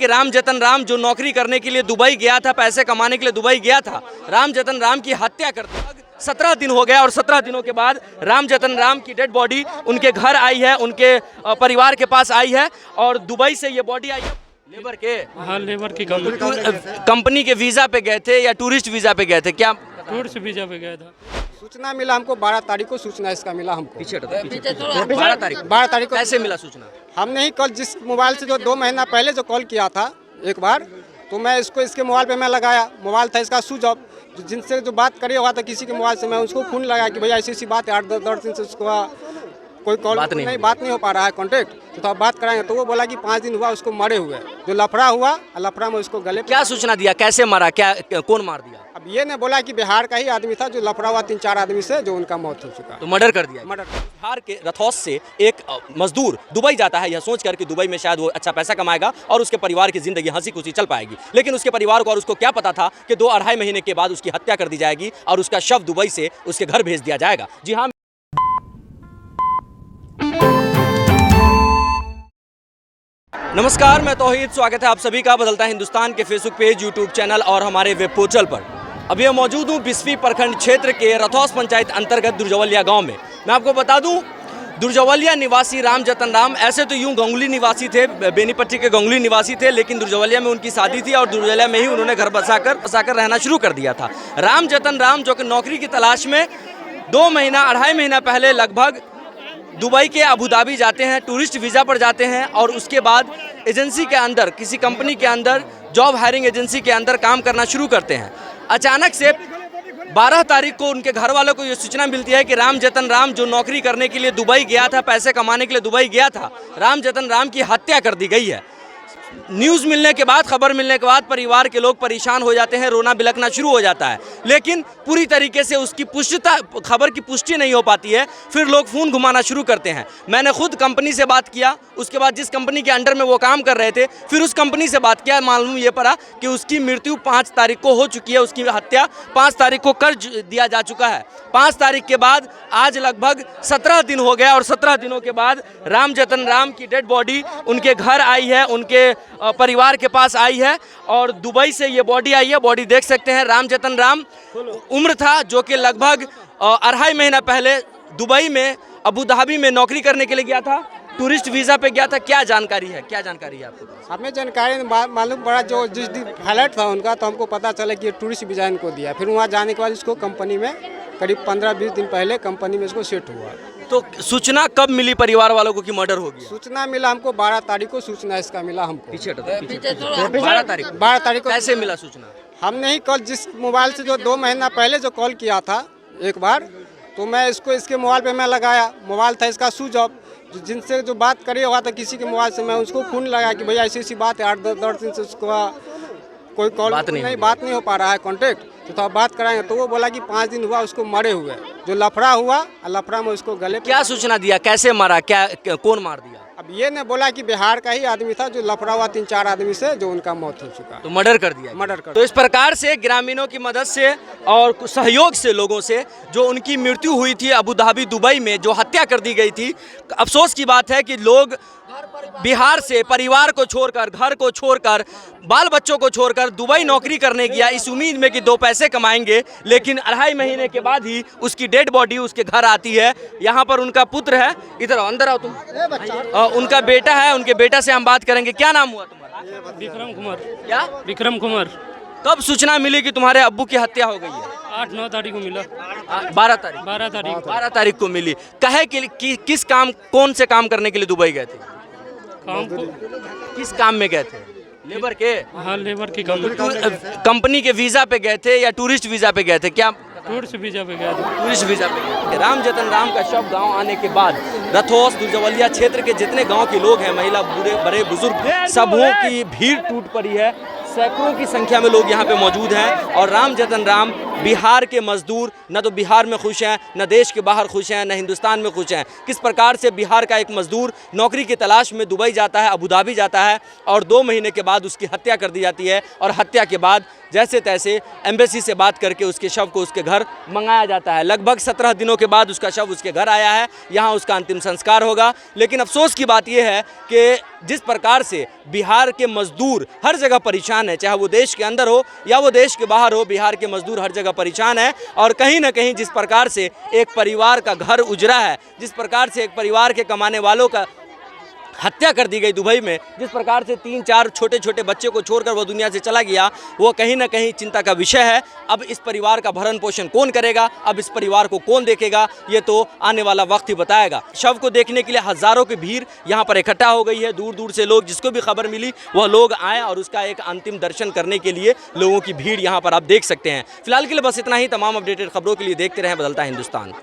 कि राम जतन राम जो नौकरी करने के लिए दुबई गया था, पैसे कमाने के लिए दुबई गया था, राम जतन राम की हत्या कर दी। 17 दिन हो गया और 17 दिनों के बाद राम जतन राम की डेड बॉडी उनके घर आई है, उनके परिवार के पास आई है और दुबई से ये बॉडी आई है। लेबर के लेबर की कंपनी के वीजा पे गए थे या टूरिस्ट वीजा पे गए थे? क्या टूरिस्ट वीजा पे गया था। सूचना मिला हमको 12 तारीख को सूचना इसका मिला हमको। पीछे 12 तारीख को कैसे मिला सूचना? हमने ही कल जिस मोबाइल से जो 2 महीना पहले जो कॉल किया था एक बार, तो मैं इसको इसके मोबाइल पे मैं लगाया। मोबाइल था इसका स्विच ऑफ, जिनसे जो बात करी हुआ था किसी के मोबाइल से, मैं उसको फ़ोन लगाया कि भैया ऐसी ऐसी बात है, 8-10 दिन से उसको कोई कॉल बात नहीं हो पा रहा है कॉन्टेक्ट, तो आप बात कराएंगे। तो वो बोला कि 5 दिन हुआ उसको मरे हुए, जो लफड़ा हुआ लफड़ा में उसको गले। क्या सूचना दिया, कैसे मरा, क्या कौन मार दिया? अब ये ने बोला कि बिहार का ही आदमी था जो लफड़ा हुआ 3-4 आदमी से, जो उनका मौत हो चुका। तो मर्डर कर दिया। मर्डर। बिहार के रथौस से एक मजदूर दुबई जाता है यह सोच कर कि दुबई में शायद वो अच्छा पैसा कमाएगा और उसके परिवार की जिंदगी हंसी खुशी चल पाएगी, लेकिन उसके परिवार को और उसको क्या पता था कि 2-2.5 महीने के बाद उसकी हत्या कर दी जाएगी और उसका शव दुबई से उसके घर भेज दिया जाएगा। जी हाँ, नमस्कार, मैं तौहीद, स्वागत है आप सभी का बदलता हिंदुस्तान के फेसबुक पेज, यूट्यूब चैनल और हमारे वेब पोर्टल पर। अभी मैं मौजूद हूँ बिस्फी प्रखंड क्षेत्र के रथौस पंचायत अंतर्गत दुर्जवलिया गांव में। मैं आपको बता दूं, दुर्जवलिया निवासी राम जतन राम ऐसे तो यूं गंगुली निवासी थे, बेनीपट्टी के गंगुली निवासी थे, लेकिन दुर्जवलिया में उनकी शादी थी और दुर्जवलिया में ही उन्होंने घर बसाकर रहना शुरू कर दिया था। राम जतन राम जो कि नौकरी की तलाश में 2 महीना 2.5 महीना पहले लगभग दुबई के अबू धाबी जाते हैं, टूरिस्ट वीज़ा पर जाते हैं और उसके बाद एजेंसी के अंदर, किसी कंपनी के अंदर, जॉब हायरिंग एजेंसी के अंदर काम करना शुरू करते हैं। अचानक से 12 तारीख को उनके घर वालों को ये सूचना मिलती है कि राम जतन राम जो नौकरी करने के लिए दुबई गया था, पैसे कमाने के लिए दुबई गया था, राम जतन राम की हत्या कर दी गई है। न्यूज़ मिलने के बाद, खबर मिलने के बाद परिवार के लोग परेशान हो जाते हैं, रोना बिलखना शुरू हो जाता है, लेकिन पूरी तरीके से उसकी खबर की पुष्टि नहीं हो पाती है। फिर लोग फ़ोन घुमाना शुरू करते हैं। मैंने खुद कंपनी से बात किया, उसके बाद जिस कंपनी के अंडर में वो काम कर रहे थे, फिर उस कंपनी से बात किया, मालूम ये पड़ा कि उसकी मृत्यु 5 तारीख को हो चुकी है, उसकी हत्या 5 तारीख को कर दिया जा चुका है। 5 तारीख के बाद आज लगभग 17 दिन हो गया और 17 दिनों के बाद राम जतन राम की डेड बॉडी उनके घर आई है, उनके परिवार के पास आई है और दुबई से ये बॉडी आई है। बॉडी देख सकते हैं। राम जतन राम उम्र था जो कि लगभग 2.5 महीना पहले दुबई में अबू धाबी में नौकरी करने के लिए गया था, टूरिस्ट वीज़ा पे गया था। क्या जानकारी है आपको? हमें जानकारी मालूम पड़ा, जो जिस दिन फ्लाइट था उनका, तो हमको पता चला कि ये टूरिस्ट वीज़ा इनको दिया। फिर वहाँ जाने के बाद इसको कंपनी में करीब 15-20 दिन पहले कंपनी में इसको सेट हुआ। तो सूचना कब मिली परिवार वालों को कि मर्डर हो गया? सूचना मिला हमको 12 तारीख को सूचना इसका मिला हमको। पीछे 12 तारीख को कैसे मिला सूचना? हमने ही कल जिस मोबाइल से जो 2 महीना पहले जो कॉल किया था एक बार, तो मैं इसको इसके मोबाइल पे मैं लगाया। मोबाइल था इसका स्विच ऑफ, जिनसे जो बात करी हुआ था किसी के मोबाइल से, मैं उसको फ़ोन लगाया कि भैया ऐसी ऐसी बात है, 8-10 दिन से उसको कोई कॉल बात नहीं हो पा रहा है कॉन्टेक्ट, तो आप बात कराएंगे। तो वो बोला कि 5 दिन हुआ उसको मरे हुए, जो लफड़ा हुआ लफड़ा में उसको गले। क्या सूचना दिया, कैसे मरा, क्या कौन मार दिया? अब ये ने बोला कि बिहार का ही आदमी था जो लफड़ा हुआ 3-4 आदमी से, जो उनका मौत हो चुका। तो मर्डर कर दिया। तो इस प्रकार से ग्रामीणों की मदद से और सहयोग से लोगों से जो उनकी मृत्यु हुई थी अबू धाबी दुबई में, जो हत्या कर दी गई थी, अफसोस की बात है कि लोग बिहार से परिवार को छोड़कर, घर को छोड़कर, बाल बच्चों को छोड़कर दुबई नौकरी करने गया इस उम्मीद में कि 2 पैसे कमाएंगे, लेकिन 2.5 महीने के बाद ही उसकी डेड बॉडी उसके घर आती है। यहाँ पर उनका पुत्र है, इधर अंदर आओ तुम, उनका बेटा है, उनके बेटा से हम बात करेंगे। क्या नाम हुआ तुम्हारा? विक्रम कुमार। क्या? विक्रम कुमार। कब सूचना मिली कि तुम्हारे अब्बू की हत्या हो गई है? 8-9 तारीख को मिला। 12 तारीख को मिली। कहे कि किस काम, कौन से काम करने के लिए दुबई गए थे? किस काम में गए थे? लेबर के? लेबर की कंपनी के वीजा पे गए थे या टूरिस्ट वीजा पे गए थे? क्या? टूरिस्ट वीजा पे गया था। टूरिस्ट वीजा पे गए थे। राम जतन राम का शव गांव आने के बाद रथौस दुर्जवलिया क्षेत्र के जितने गांव के लोग हैं, महिला, बड़े बुजुर्ग, सबों की भीड़ टूट पड़ी है। सैकड़ों की संख्या में लोग यहाँ पे मौजूद हैं और राम जतन राम बिहार के मजदूर न तो बिहार में खुश हैं, न देश के बाहर खुश हैं, न हिंदुस्तान में खुश हैं। किस प्रकार से बिहार का एक मजदूर नौकरी की तलाश में दुबई जाता है, अबू धाबी जाता है और 2 महीने के बाद उसकी हत्या कर दी जाती है और हत्या के बाद जैसे तैसे एम्बेसी से बात करके उसके शव को उसके घर मंगाया जाता है। लगभग 17 दिनों के बाद उसका शव उसके घर आया है, यहाँ उसका अंतिम संस्कार होगा। लेकिन अफसोस की बात यह है कि जिस प्रकार से बिहार के मजदूर हर जगह परेशान है, चाहे वो देश के अंदर हो या वो देश के बाहर हो, बिहार के मजदूर हर जगह परेशान है। और कहीं ना कहीं जिस प्रकार से एक परिवार का घर उजड़ा है, जिस प्रकार से एक परिवार के कमाने वालों का हत्या कर दी गई दुबई में, जिस प्रकार से 3-4 छोटे छोटे बच्चे को छोड़कर वो दुनिया से चला गया, वो कहीं ना कहीं चिंता का विषय है। अब इस परिवार का भरण पोषण कौन करेगा, अब इस परिवार को कौन देखेगा, ये तो आने वाला वक्त ही बताएगा। शव को देखने के लिए हज़ारों की भीड़ यहाँ पर इकट्ठा हो गई है। दूर दूर से लोग, जिसको भी खबर मिली वह लोग आए और उसका एक अंतिम दर्शन करने के लिए लोगों की भीड़ यहाँ पर आप देख सकते हैं। फिलहाल के लिए बस इतना ही। तमाम अपडेटेड खबरों के लिए देखते रहें बदलता हिंदुस्तान।